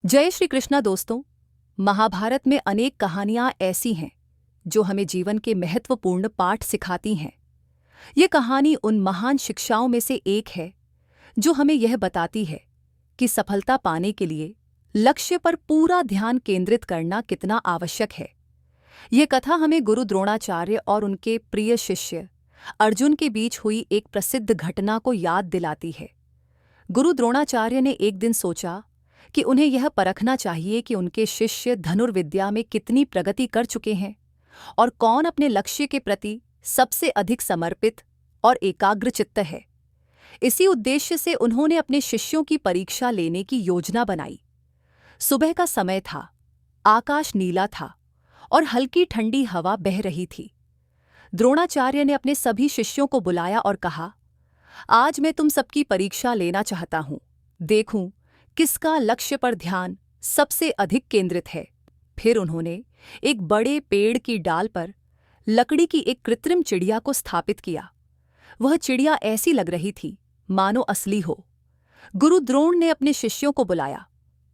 जय श्री कृष्णा दोस्तों। महाभारत में अनेक कहानियां ऐसी हैं जो हमें जीवन के महत्वपूर्ण पाठ सिखाती हैं। ये कहानी उन महान शिक्षाओं में से एक है जो हमें यह बताती है कि सफलता पाने के लिए लक्ष्य पर पूरा ध्यान केंद्रित करना कितना आवश्यक है। ये कथा हमें गुरु द्रोणाचार्य और उनके प्रिय शिष्य अर्जुन के बीच हुई एक प्रसिद्ध घटना को याद दिलाती है। गुरु द्रोणाचार्य ने एक दिन सोचा कि उन्हें यह परखना चाहिए कि उनके शिष्य धनुर्विद्या में कितनी प्रगति कर चुके हैं और कौन अपने लक्ष्य के प्रति सबसे अधिक समर्पित और एकाग्रचित्त है। इसी उद्देश्य से उन्होंने अपने शिष्यों की परीक्षा लेने की योजना बनाई। सुबह का समय था, आकाश नीला था और हल्की ठंडी हवा बह रही थी। द्रोणाचार्य ने अपने सभी शिष्यों को बुलाया और कहा, आज मैं तुम सबकी परीक्षा लेना चाहता हूं। देखूं किसका लक्ष्य पर ध्यान सबसे अधिक केंद्रित है। फिर उन्होंने एक बड़े पेड़ की डाल पर लकड़ी की एक कृत्रिम चिड़िया को स्थापित किया। वह चिड़िया ऐसी लग रही थी मानो असली हो। गुरु द्रोण ने अपने शिष्यों को बुलाया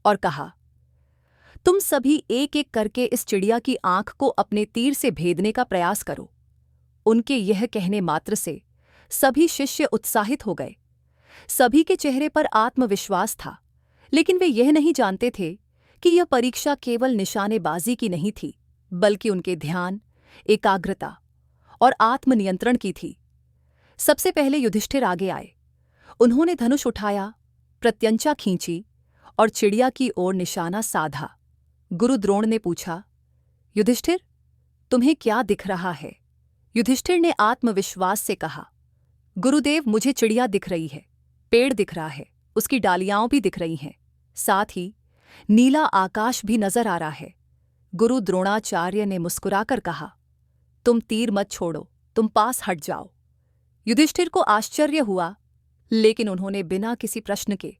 और कहा, तुम सभी एक एक करके इस चिड़िया की आंख को अपने तीर से भेदने का प्रयास करो। उनके यह कहने मात्र से सभी शिष्य उत्साहित हो गए। सभी के चेहरे पर आत्मविश्वास था, लेकिन वे यह नहीं जानते थे कि यह परीक्षा केवल निशानेबाजी की नहीं थी, बल्कि उनके ध्यान, एकाग्रता और आत्मनियंत्रण की थी। सबसे पहले युधिष्ठिर आगे आए। उन्होंने धनुष उठाया, प्रत्यंचा खींची और चिड़िया की ओर निशाना साधा। गुरु द्रोण ने पूछा, युधिष्ठिर, तुम्हें क्या दिख रहा है? युधिष्ठिर ने आत्मविश्वास से कहा, गुरुदेव, मुझे चिड़िया दिख रही है, पेड़ दिख रहा है, उसकी डालियां भी दिख रही हैं, साथ ही नीला आकाश भी नजर आ रहा है। गुरु द्रोणाचार्य ने मुस्कुराकर कहा, तुम तीर मत छोड़ो, तुम पास हट जाओ। युधिष्ठिर को आश्चर्य हुआ, लेकिन उन्होंने बिना किसी प्रश्न के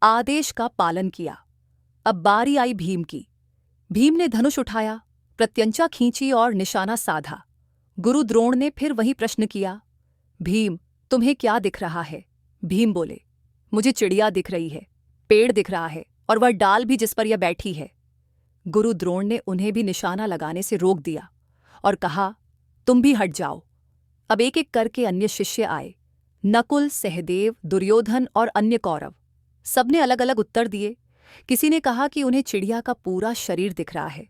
आदेश का पालन किया। अब बारी आई भीम की। भीम ने धनुष उठाया, प्रत्यंचा खींची और निशाना साधा। गुरु द्रोण ने फिर वही प्रश्न किया, भीम, तुम्हें क्या दिख रहा है? भीम बोले, मुझे चिड़िया दिख रही है, पेड़ दिख रहा है और वह डाल भी जिस पर यह बैठी है। गुरु द्रोण ने उन्हें भी निशाना लगाने से रोक दिया और कहा, तुम भी हट जाओ। अब एक एक करके अन्य शिष्य आए। नकुल, सहदेव, दुर्योधन और अन्य कौरव। सबने अलग अलग उत्तर दिए। किसी ने कहा कि उन्हें चिड़िया का पूरा शरीर दिख रहा है,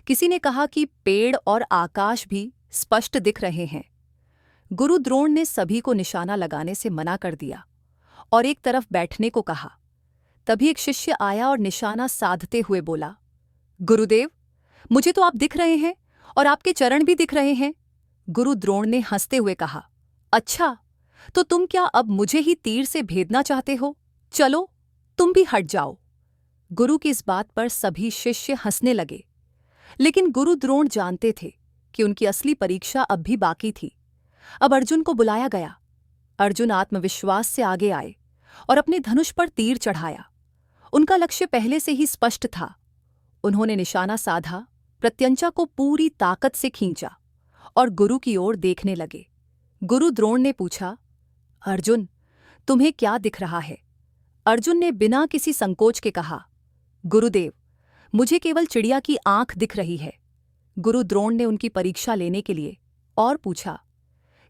किसी ने कहा कि पेड़ और आकाश भी स्पष्ट दिख रहे हैं। गुरु द्रोण ने सभी को निशाना लगाने से मना कर दिया और एक तरफ बैठने को कहा। तभी एक शिष्य आया और निशाना साधते हुए बोला, गुरुदेव, मुझे तो आप दिख रहे हैं और आपके चरण भी दिख रहे हैं। गुरु द्रोण ने हंसते हुए कहा, अच्छा, तो तुम क्या अब मुझे ही तीर से भेदना चाहते हो? चलो, तुम भी हट जाओ। गुरु की इस बात पर सभी शिष्य हंसने लगे, लेकिन गुरु द्रोण जानते थे कि उनकी असली परीक्षा अब भी बाकी थी। अब अर्जुन को बुलाया गया। अर्जुन आत्मविश्वास से आगे आए और अपने धनुष पर तीर चढ़ाया। उनका लक्ष्य पहले से ही स्पष्ट था। उन्होंने निशाना साधा, प्रत्यंचा को पूरी ताकत से खींचा और गुरु की ओर देखने लगे। गुरु द्रोण ने पूछा, अर्जुन, तुम्हें क्या दिख रहा है? अर्जुन ने बिना किसी संकोच के कहा, गुरुदेव, मुझे केवल चिड़िया की आंख दिख रही है। गुरु द्रोण ने उनकी परीक्षा लेने के लिए और पूछा,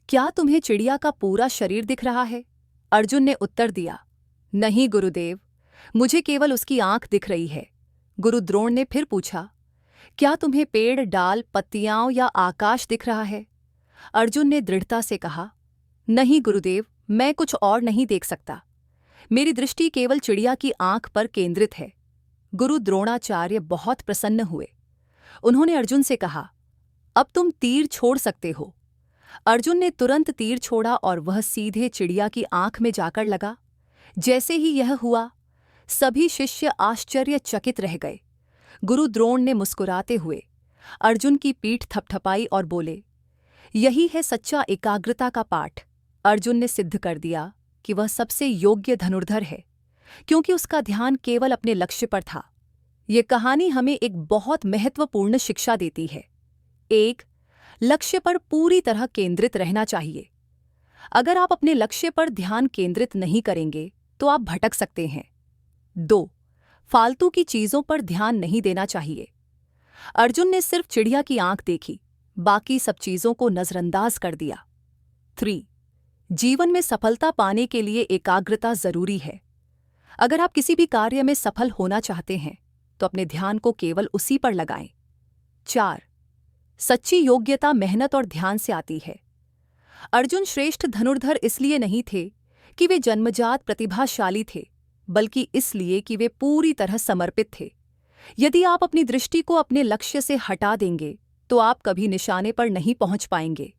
क्या तुम्हें चिड़िया का पूरा शरीर दिख रहा है? अर्जुन ने उत्तर दिया, नहीं गुरुदेव, मुझे केवल उसकी आंख दिख रही है। गुरु द्रोण ने फिर पूछा, क्या तुम्हें पेड़, डाल, पत्तियां या आकाश दिख रहा है? अर्जुन ने दृढ़ता से कहा, नहीं गुरुदेव, मैं कुछ और नहीं देख सकता। मेरी दृष्टि केवल चिड़िया की आंख पर केंद्रित है। गुरु द्रोणाचार्य बहुत प्रसन्न हुए। उन्होंने अर्जुन से कहा, अब तुम तीर छोड़ सकते हो। अर्जुन ने तुरंत तीर छोड़ा और वह सीधे चिड़िया की आंख में जाकर लगा। जैसे ही यह हुआ, सभी शिष्य आश्चर्यचकित रह गए। गुरु द्रोण ने मुस्कुराते हुए अर्जुन की पीठ थपथपाई और बोले, यही है सच्चा एकाग्रता का पाठ। अर्जुन ने सिद्ध कर दिया कि वह सबसे योग्य धनुर्धर है, क्योंकि उसका ध्यान केवल अपने लक्ष्य पर था। ये कहानी हमें एक बहुत महत्वपूर्ण शिक्षा देती है। 1. लक्ष्य पर पूरी तरह केंद्रित रहना चाहिए। अगर आप अपने लक्ष्य पर ध्यान केंद्रित नहीं करेंगे तो आप भटक सकते हैं। 2. फालतू की चीजों पर ध्यान नहीं देना चाहिए। अर्जुन ने सिर्फ चिड़िया की आंख देखी, बाकी सब चीजों को नजरअंदाज कर दिया। 3. जीवन में सफलता पाने के लिए एकाग्रता जरूरी है। अगर आप किसी भी कार्य में सफल होना चाहते हैं तो अपने ध्यान को केवल उसी पर लगाएं। 4. सच्ची योग्यता मेहनत और ध्यान से आती है। अर्जुन श्रेष्ठ धनुर्धर इसलिए नहीं थे कि वे जन्मजात प्रतिभाशाली थे, बल्कि इसलिए कि वे पूरी तरह समर्पित थे। यदि आप अपनी दृष्टि को अपने लक्ष्य से हटा देंगे तो आप कभी निशाने पर नहीं पहुंच पाएंगे।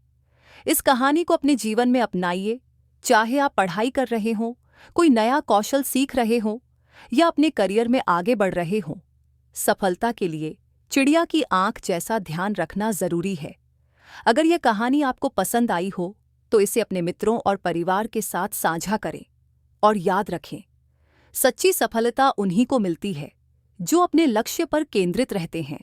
इस कहानी को अपने जीवन में अपनाइए, चाहे आप पढ़ाई कर रहे हों, कोई नया कौशल सीख रहे हों या अपने करियर में आगे बढ़ रहे हों। सफलता के लिए चिड़िया की आंख जैसा ध्यान रखना जरूरी है। अगर यह कहानी आपको पसंद आई हो तो इसे अपने मित्रों और परिवार के साथ साझा करें और याद रखें, सच्ची सफलता उन्हीं को मिलती है जो अपने लक्ष्य पर केंद्रित रहते हैं।